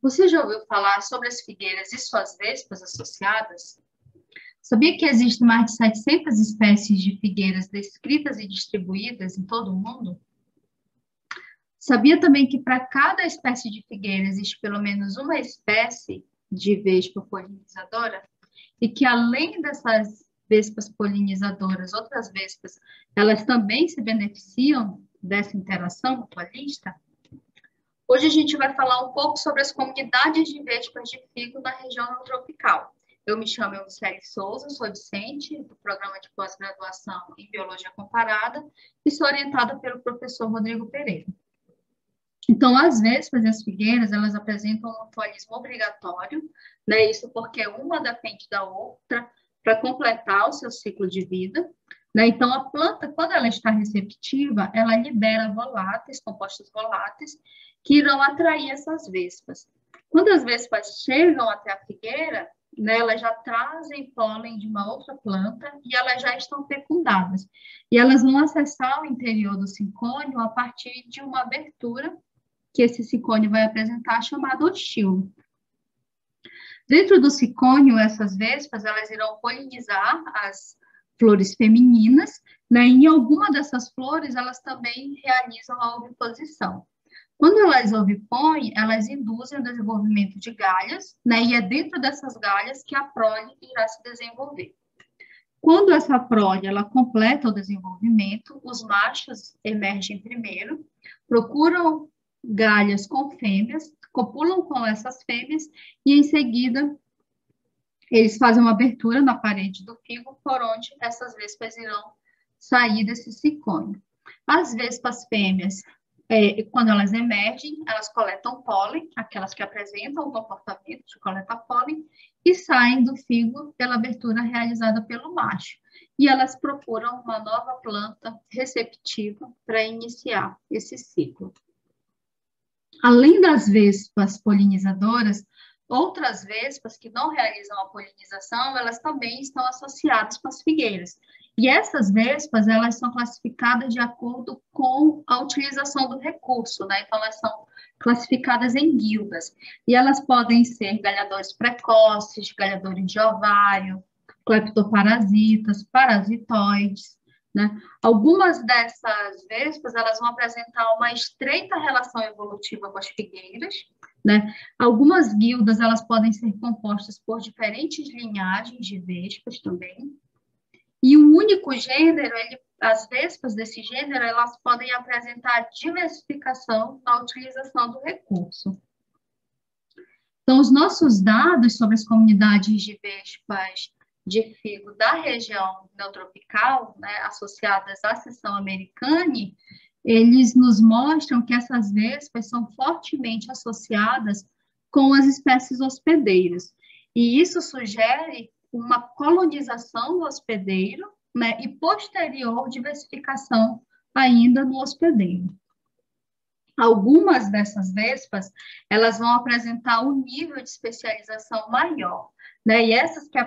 Você já ouviu falar sobre as figueiras e suas vespas associadas? Sabia que existem mais de 700 espécies de figueiras descritas e distribuídas em todo o mundo? Sabia também que para cada espécie de figueira existe pelo menos uma espécie de vespa polinizadora? E que além dessas vespas polinizadoras, outras vespas, elas também se beneficiam dessa interação mutualista? Hoje a gente vai falar um pouco sobre as comunidades de vespas de figo na região tropical. Eu me chamo Eunice Souza, sou docente do programa de pós-graduação em Biologia Comparada e sou orientada pelo professor Rodrigo Pereira. Então, as vespas e as figueiras, elas apresentam um mutualismo obrigatório, né? Isso porque uma depende da outra para completar o seu ciclo de vida, né? Então, a planta, quando ela está receptiva, ela libera voláteis, compostos voláteis, que irão atrair essas vespas. Quando as vespas chegam até a figueira, né, elas já trazem pólen de uma outra planta e elas já estão fecundadas. E elas vão acessar o interior do sicônio a partir de uma abertura que esse sicônio vai apresentar, chamado ostilo. Dentro do sicônio, essas vespas, elas irão polinizar as flores femininas, né? E em alguma dessas flores, elas também realizam a oviposição. Quando elas ovipõem, elas induzem o desenvolvimento de galhas, né? E é dentro dessas galhas que a prole irá se desenvolver. Quando essa prole ela completa o desenvolvimento, os machos emergem primeiro, procuram galhas com fêmeas, copulam com essas fêmeas e, em seguida, eles fazem uma abertura na parede do figo por onde essas vespas irão sair desse sicônio. As vespas fêmeas, quando elas emergem, elas coletam pólen, aquelas que apresentam o comportamento de coletar pólen, e saem do figo pela abertura realizada pelo macho. E elas procuram uma nova planta receptiva para iniciar esse ciclo. Além das vespas polinizadoras, outras vespas que não realizam a polinização, elas também estão associadas com as figueiras. E essas vespas, elas são classificadas de acordo com a utilização do recurso, né? Então, elas são classificadas em guildas. E elas podem ser galhadores precoces, galhadores de ovário, cleptoparasitas, parasitoides, né? Algumas dessas vespas, elas vão apresentar uma estreita relação evolutiva com as figueiras, né? Algumas guildas, elas podem ser compostas por diferentes linhagens de vespas também. E um único gênero, as vespas desse gênero, elas podem apresentar diversificação na utilização do recurso. Então, os nossos dados sobre as comunidades de vespas de figo da região neotropical, né, associadas à seção americana, eles nos mostram que essas vespas são fortemente associadas com as espécies hospedeiras. E isso sugere uma colonização do hospedeiro, né, e posterior diversificação ainda no hospedeiro. Algumas dessas vespas, elas vão apresentar um nível de especialização maior, né? E essas que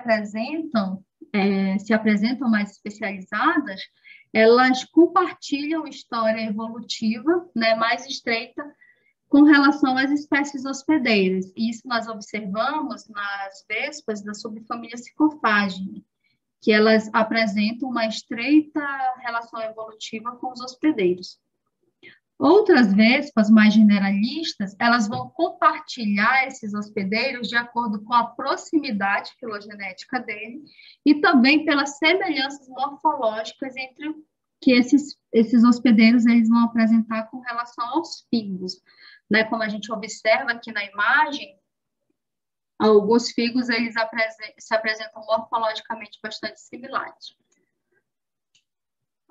se apresentam mais especializadas, elas compartilham história evolutiva, né, mais estreita com relação às espécies hospedeiras. E isso nós observamos nas vespas da subfamília Psychophagidae, que elas apresentam uma estreita relação evolutiva com os hospedeiros. Outras vespas mais generalistas, elas vão compartilhar esses hospedeiros de acordo com a proximidade filogenética dele e também pelas semelhanças morfológicas entre que esses hospedeiros eles vão apresentar com relação aos figos, né? Como a gente observa aqui na imagem, alguns figos eles se apresentam morfologicamente bastante similares.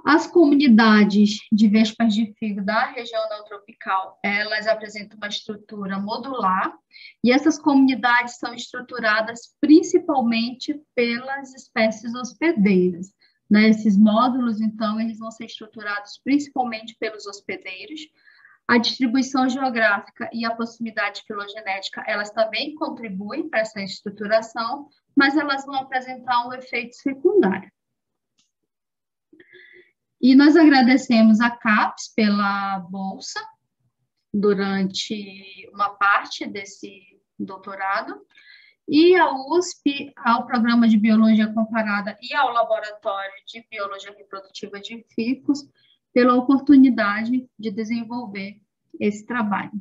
As comunidades de vespas de figo da região neotropical, elas apresentam uma estrutura modular, e essas comunidades são estruturadas principalmente pelas espécies hospedeiras, né? Esses módulos, então, eles vão ser estruturados principalmente pelos hospedeiros. A distribuição geográfica e a proximidade filogenética, elas também contribuem para essa estruturação, mas elas vão apresentar um efeito secundário. E nós agradecemos a CAPES pela bolsa durante uma parte desse doutorado, e a USP ao programa de Biologia Comparada e ao Laboratório de Biologia Reprodutiva de Ficus, pela oportunidade de desenvolver esse trabalho.